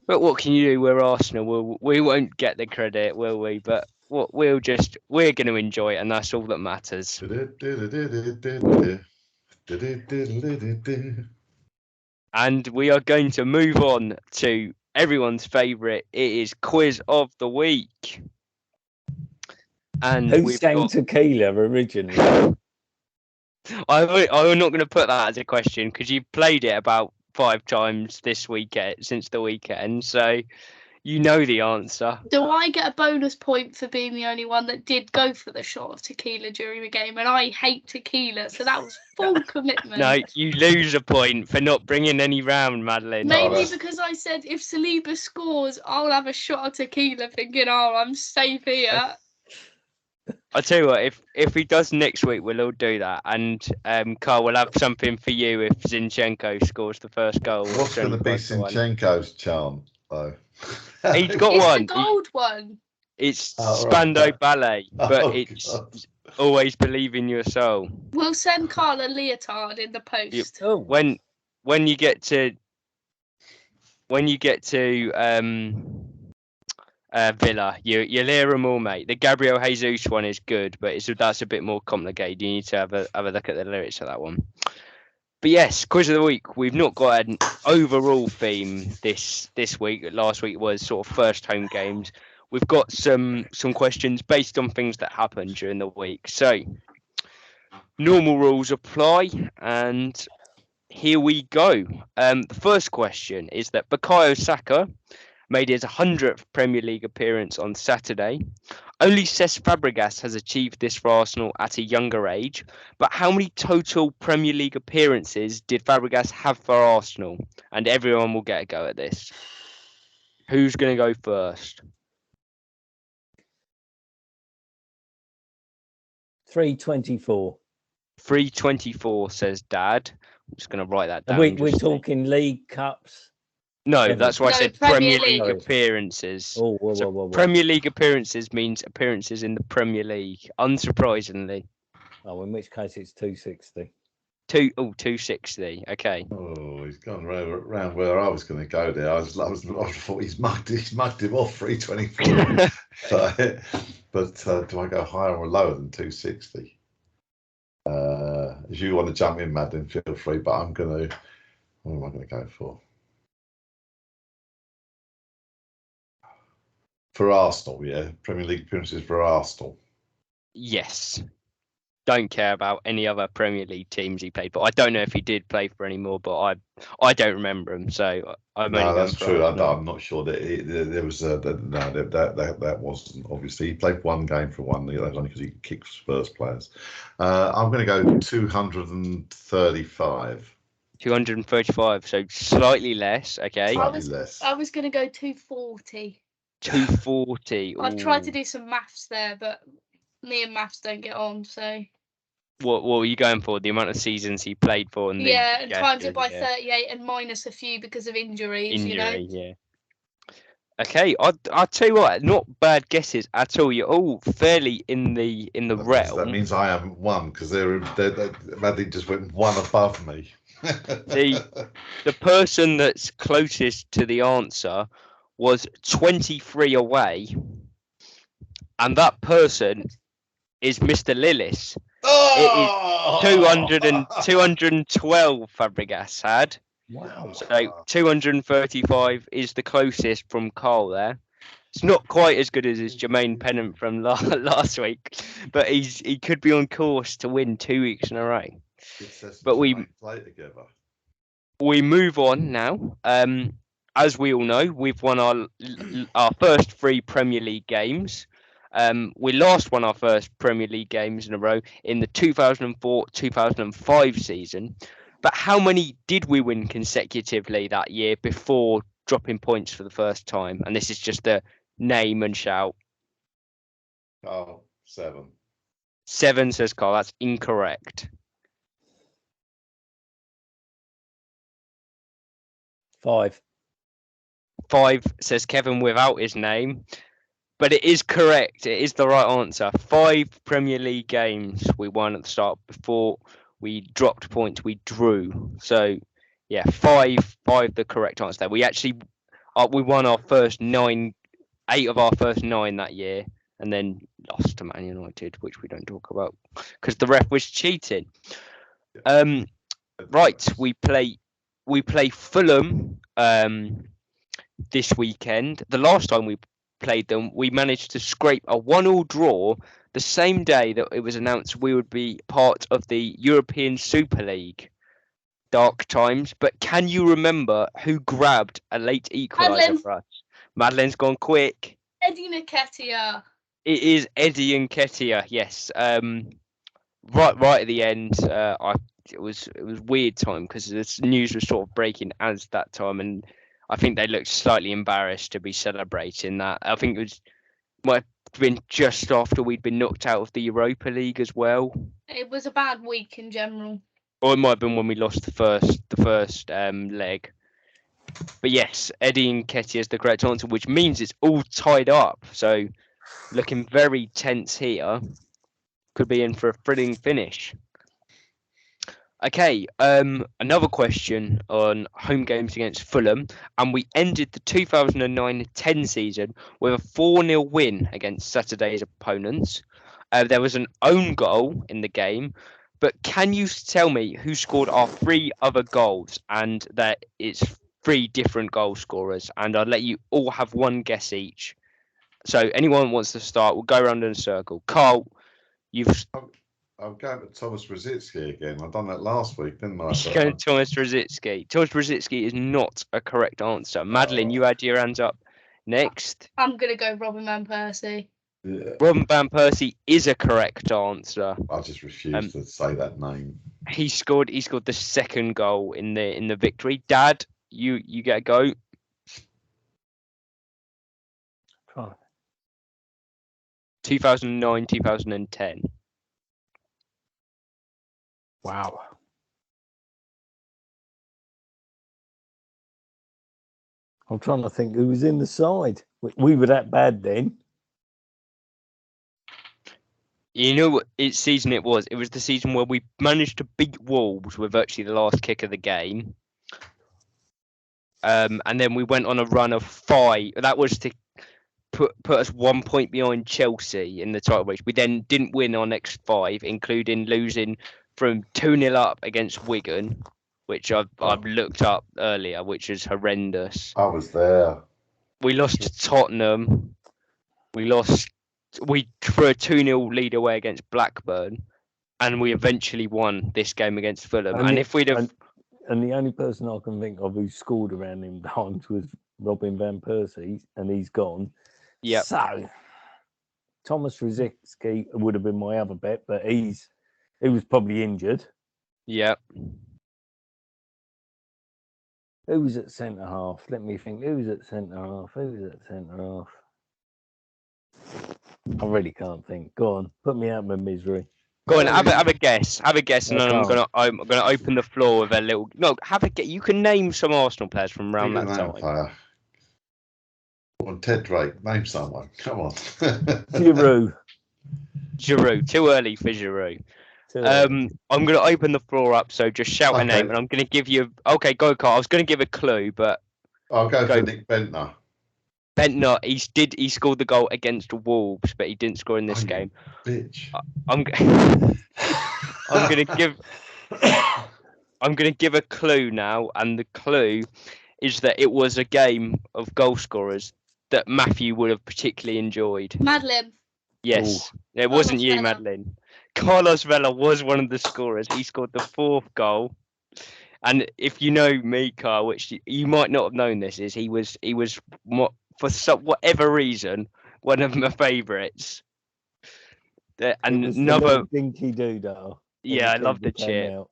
But what can you do? We're Arsenal. We won't get the credit, will we? But we're going to enjoy it, and that's all that matters. And we are going to move on to everyone's favourite. It is quiz of the week. And who sang Tequila originally? I'm not going to put that as a question, because you've played it about 5 times this weekend, since the weekend, so you know the answer. Do I get a bonus point for being the only one that did go for the shot of tequila during the game? And I hate tequila, so that was full commitment. No, you lose a point for not bringing any round, Madeline. Mainly because I said if Saliba scores, I'll have a shot of tequila, thinking, oh, I'm safe here. I'll tell you what, if he does next week, we'll all do that. And Carl, will have something for you if Zinchenko scores the first goal. What's going to be Zinchenko's chant, though? He's got it's one. The gold one. It's Spando right. Ballet, but it's always believe in your soul. We'll send Carl a leotard in the post. When you get to Villa, you'll hear them all, mate. The Gabriel Jesus one is good, but that's a bit more complicated. You need to have a look at the lyrics of that one. But yes, quiz of the week. We've not got an overall theme this week. Last week was sort of first home games. We've got some questions based on things that happened during the week. So normal rules apply, and here we go. The first question is that Bukayo Saka made his 100th Premier League appearance on Saturday. Only Cesc Fabregas has achieved this for Arsenal at a younger age, but how many total Premier League appearances did Fabregas have for Arsenal? And everyone will get a go at this. Who's going to go first? 324. 324, says Dad. I'm just going to write that down. We're talking League Cups. No, that's why I said Premier League Sorry. appearances. Oh, So Premier League appearances means appearances in the Premier League, unsurprisingly. Oh, in which case it's 260. 260. Okay. Oh, he's gone round where I was going to go there. I thought he's mugged him off 324. but do I go higher or lower than 260? If you want to jump in, Madeline, feel free. But I'm going to. What am I going to go for? For Arsenal, yeah. Premier League appearances for Arsenal. Yes. Don't care about any other Premier League teams he played, but I don't know if he did play for any more, but I don't remember him, so I'm only. No, that's true. I'm not sure that there was that wasn't obviously. He played one game for one. That was only because he kicked Spurs players. I'm going to go 235. 235, so slightly less. Okay. Slightly less. I was going to go 240. 240. I've tried to do some maths there, but me and maths don't get on. So what were you going for? The amount of seasons he played for? And times it by 38 and minus a few because of injuries. Yeah. Okay, I'll tell you what, not bad guesses at all. You're all fairly in the realm. That means I haven't won because they just went one above me. The person that's closest to the answer was 23 away, and that person is Mr. Lillis. Oh! It is 212 Fabregas had. Wow. So 235 is the closest from Carl there. It's not quite as good as his Jermaine Pennant from last week, but he could be on course to win 2 weeks in a row. But we play together. We move on now. As we all know, we've won our first 3 Premier League games. We last won our first Premier League games in a row in the 2004-2005 season. But how many did we win consecutively that year before dropping points for the first time? And this is just a name and shout. Oh, 7. 7, says Carl. That's incorrect. 5. 5, says Kevin without his name. But it is correct. It is the right answer. 5 Premier League games we won at the start before we dropped points. We drew. So, yeah, 5 the correct answer there. We actually we won our first 8 of our first 9 that year, and then lost to Man United, which we don't talk about because the ref was cheating. Right, we play Fulham this weekend. The last time we played them, we managed to scrape a 1-1 draw the same day that it was announced we would be part of the European Super League. Dark times. But can you remember who grabbed a late equaliser for us? Madeleine's gone quick. Eddie Nketiah. It is Eddie Nketiah, yes. Right at the end, it was weird time because the news was sort of breaking as that time, and I think they looked slightly embarrassed to be celebrating that. I think it might have been just after we'd been knocked out of the Europa League as well. It was a bad week in general. Or it might have been when we lost the first leg. But yes, Eddie Nketiah is the correct answer, which means it's all tied up. So looking very tense here. Could be in for a thrilling finish. Okay, another question on home games against Fulham, and we ended the 2009-10 season with a 4-0 win against Saturday's opponents. There was an own goal in the game, but can you tell me who scored our 3 other goals? And that it's 3 different goal scorers, and I'll let you all have 1 guess each. So anyone wants to start, we'll go around in a circle. Carl, I'm going to Thomas Rositzky again. I've done that last week, didn't I? You're going to Thomas Rositzky. Thomas Rositzky is not a correct answer. Madeleine, you had your hands up next. I'm going to go Robin Van Persie. Yeah, Robin van Persie is a correct answer. I just refuse to say that name. He scored the second goal in the victory. Dad, you get a go. Try. 2009, 2010. Wow. I'm trying to think who was in the side. We were that bad then. You know what season it was? It was the season where we managed to beat Wolves with virtually the last kick of the game. And then we went on a run of 5. That was to put us 1 point behind Chelsea in the title race. We then didn't win our next 5, including losing from 2-0 up against Wigan, which I've looked up earlier, which is horrendous. I was there. We lost to Tottenham. We threw a 2-0 lead away against Blackburn, and we eventually won this game against Fulham. And if we'd have... And the only person I can think of who scored around them times was Robin van Persie, and he's gone. Yeah. So Thomas Rosicky would have been my other bet, but he was probably injured. Yeah. Who was at centre half? Let me think. Who was at centre half? I really can't think. Go on, put me out of my misery. Go on, have a guess. Have a guess, and then I'm can't. gonna open the floor with a little. No, have a guess. You can name some Arsenal players from around that time. Player. On Ted Drake, name someone. Come on. Giroud. Too early for Giroud. I'm gonna open the floor up, so just shout a name, and I'm gonna give you. Okay, go, Carl. I was gonna give a clue, but I'll go for Nick Bentner. Bentner, he scored the goal against Wolves, but he didn't score in this game. Bitch. I'm gonna give a clue now, and the clue is that it was a game of goal scorers that Matthew would have particularly enjoyed. Madeline. Yes, it wasn't you, Vela. Madeline. Carlos Vela was one of the scorers. He scored the 4th goal. And if you know me, Carl, which you might not have known this, is he was for whatever reason one of my favourites. And another dinky doodah. Yeah, I love the chip.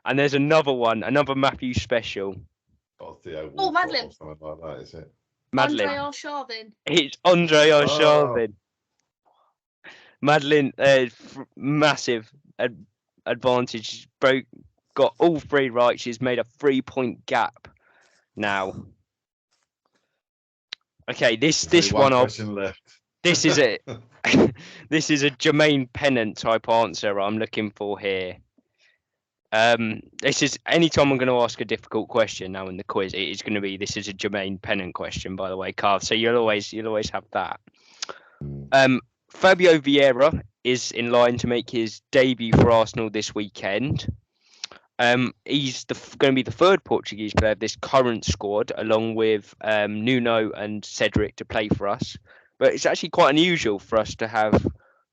And there's another Matthew special. Oh, Madeline. Something like that, is it? Madeline. Andre Arshavin. It's Andre Arshavin. Madeline, massive advantage. Got all 3 right. She's made a 3-point gap now. Okay, this one this is it. This is a Jermaine Pennant type answer I'm looking for here. This is anytime I'm going to ask a difficult question now in the quiz, it is going to be this is a Jermaine Pennant question, by the way, Carl. So you'll always have that. Fabio Vieira is in line to make his debut for Arsenal this weekend. He's going to be the 3rd Portuguese player of this current squad, along with Nuno and Cedric to play for us. But it's actually quite unusual for us to have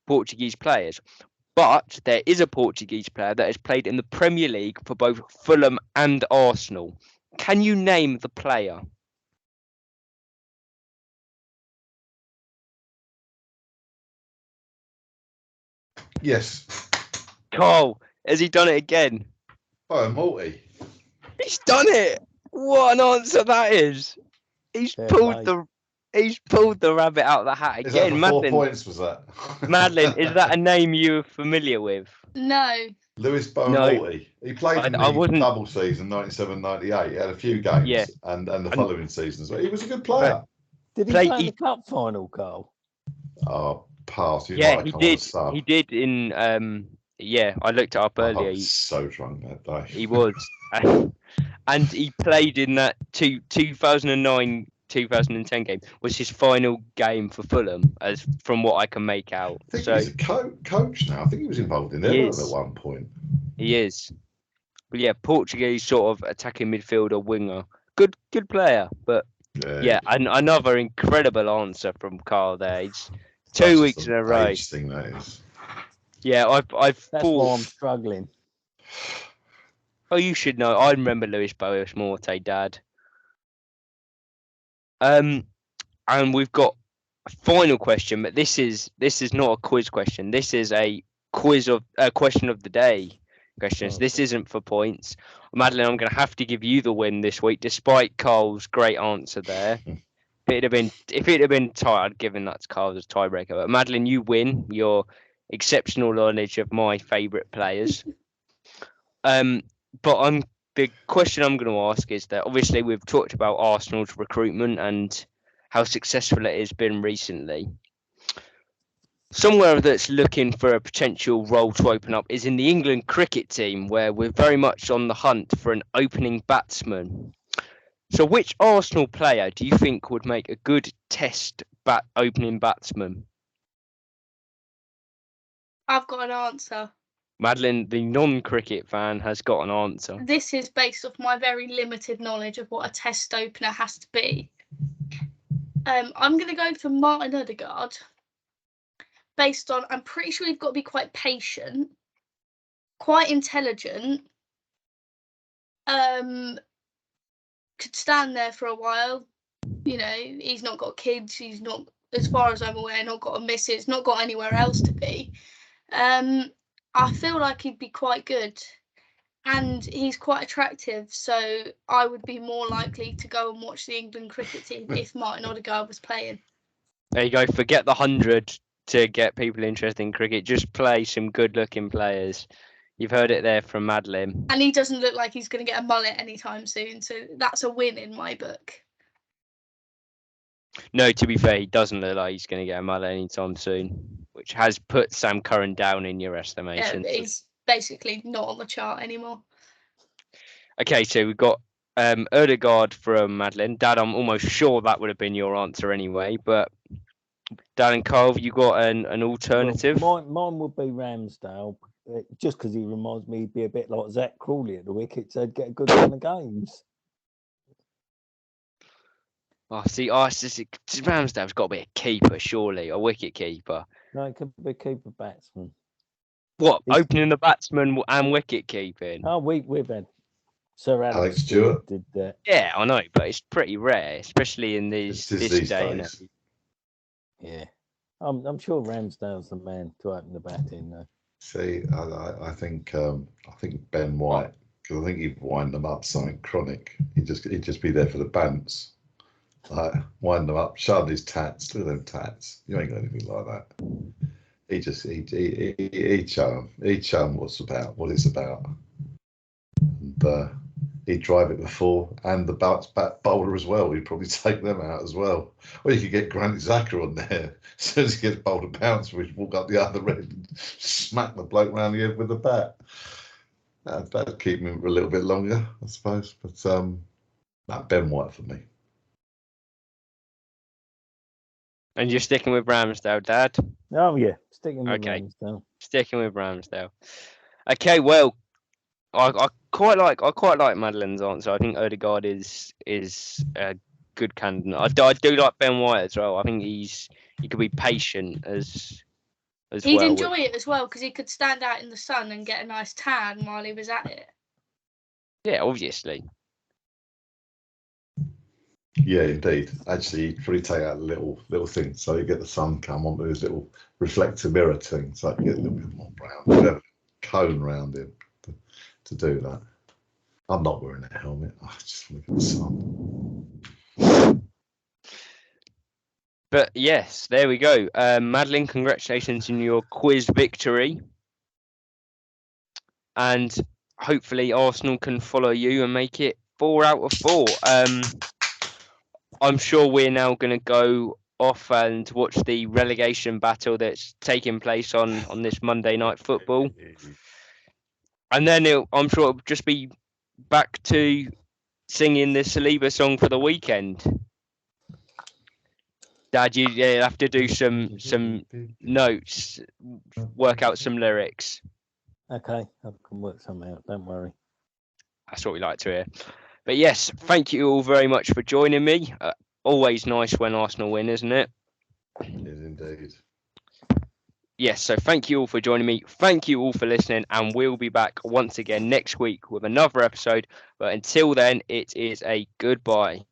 Portuguese players. But there is a Portuguese player that has played in the Premier League for both Fulham and Arsenal. Can you name the player? Yes. Carl, has he done it again? Oh, Morty. He's done it. What an answer that is. He's pulled the rabbit out of the hat again. Is that for 4 points, was that? Madeline, is that a name you're familiar with? No. Lewis Morty. He played in the double season, 97-98. He had a few games and the following seasons. He was a good player. Did he play in the cup final, Carl? Oh, pass. He did. He did in I looked it up earlier. I was so drunk that day. He was. And he played in that 2009-2010 game. Was his final game for Fulham, as from what I can make out. I think he's a coach now. I think he was involved in Everton at one point. He is. But yeah, Portuguese sort of attacking midfielder, winger. Good player. But and another incredible answer from Carl there. It's 2 weeks in a row. Thing that is. Yeah, I've That's why I'm struggling. Oh, you should know. I remember Luis Boas Morte, Dad. And we've got final question, but this is not a quiz question. This is a question of the day question. So this isn't for points. Madeline, I'm going to have to give you the win this week, despite Carl's great answer there. If it had been tight, I'd given that to Carl as a tiebreaker. But Madeline, you win your exceptional knowledge of my favourite players. But the question I'm going to ask is that obviously we've talked about Arsenal's recruitment and how successful it has been recently. Somewhere that's looking for a potential role to open up is in the England cricket team, where we're very much on the hunt for an opening batsman. So which Arsenal player do you think would make a good test opening batsman? I've got an answer. Madeline, the non-cricket fan, has got an answer. This is based off my very limited knowledge of what a test opener has to be. I'm going to go for Martin Odegaard. Based on, I'm pretty sure you've got to be quite patient, quite intelligent, could stand there for a while. You know, he's not got kids, he's not, as far as I'm aware, not got a missus, not got anywhere else to be. I feel like he'd be quite good, and he's quite attractive, so I would be more likely to go and watch the England cricket team if Martin Odegaard was playing. There you go, forget the 100 to get people interested in cricket, just play some good looking players. You've heard it there from Madeline. And he doesn't look like he's going to get a mullet anytime soon, so that's a win in my book. No, to be fair, he doesn't look like he's going to get a mullet anytime soon, which has put Sam Curran down in your estimation. Yeah, he's basically not on the chart anymore. Okay, so we've got Odegaard from Madeline. Dad, I'm almost sure that would have been your answer anyway, but Dad and Carl, have you got an alternative? Well, mine would be Ramsdale, just because he reminds me he'd be a bit like Zach Crawley at the wicket, so he'd get a good run of games. Oh, see, Ramsdale's got to be a keeper, surely, a wicket keeper. No, it could be keeper batsman. What, opening the batsman and wicket keeping? Oh, we've had Sir Alex Stewart did that. Yeah, I know, but it's pretty rare, especially in this day and age. Yeah, I'm sure Ramsdale's the man to open the batting though. See, I think Ben White, because I think he'd wind them up something chronic. He'd just be there for the bounce, like wind them up, shove his tats, look at them tats. You ain't got anything like that. He'd show him what it's about, and he'd drive it before, and the bounce back bowler as well. He'd probably take them out as well. Or you could get Granit Xhaka on there. As soon as he gets bowled a bounce, we'd walk up the other end and smack the bloke round the head with the bat. That'd keep him a little bit longer, I suppose. But Ben White for me. And you're sticking with Ramsdale, Dad? Oh yeah, sticking with Ramsdale. Sticking with Ramsdale. Okay, well, I quite like Madeline's answer. I think Odegaard is a good candidate. I do like Ben White as well. I think he could be patient as He'd well. enjoy it as well because he could stand out in the sun and get a nice tan while he was at it. Yeah, obviously. Yeah, indeed. Actually, he'd probably take out a little thing so you get the sun come onto his little reflector mirror thing, so I can get a little bit more brown. We'd have a cone round him to do that. I'm not wearing a helmet. I just want to get the sun. But yes, there we go. Madeline, congratulations on your quiz victory. And hopefully Arsenal can follow you and make it 4 out of 4. I'm sure we're now going to go off and watch the relegation battle that's taking place on this Monday Night Football. And then I'm sure it'll just be back to singing the Saliba song for the weekend. Dad, you have to do some notes, work out some lyrics. Okay, I can work something out. Don't worry. That's what we like to hear. But yes, thank you all very much for joining me. Always nice when Arsenal win, isn't it? It is indeed. Yes, so thank you all for joining me. Thank you all for listening, and we'll be back once again next week with another episode. But until then, it is a goodbye.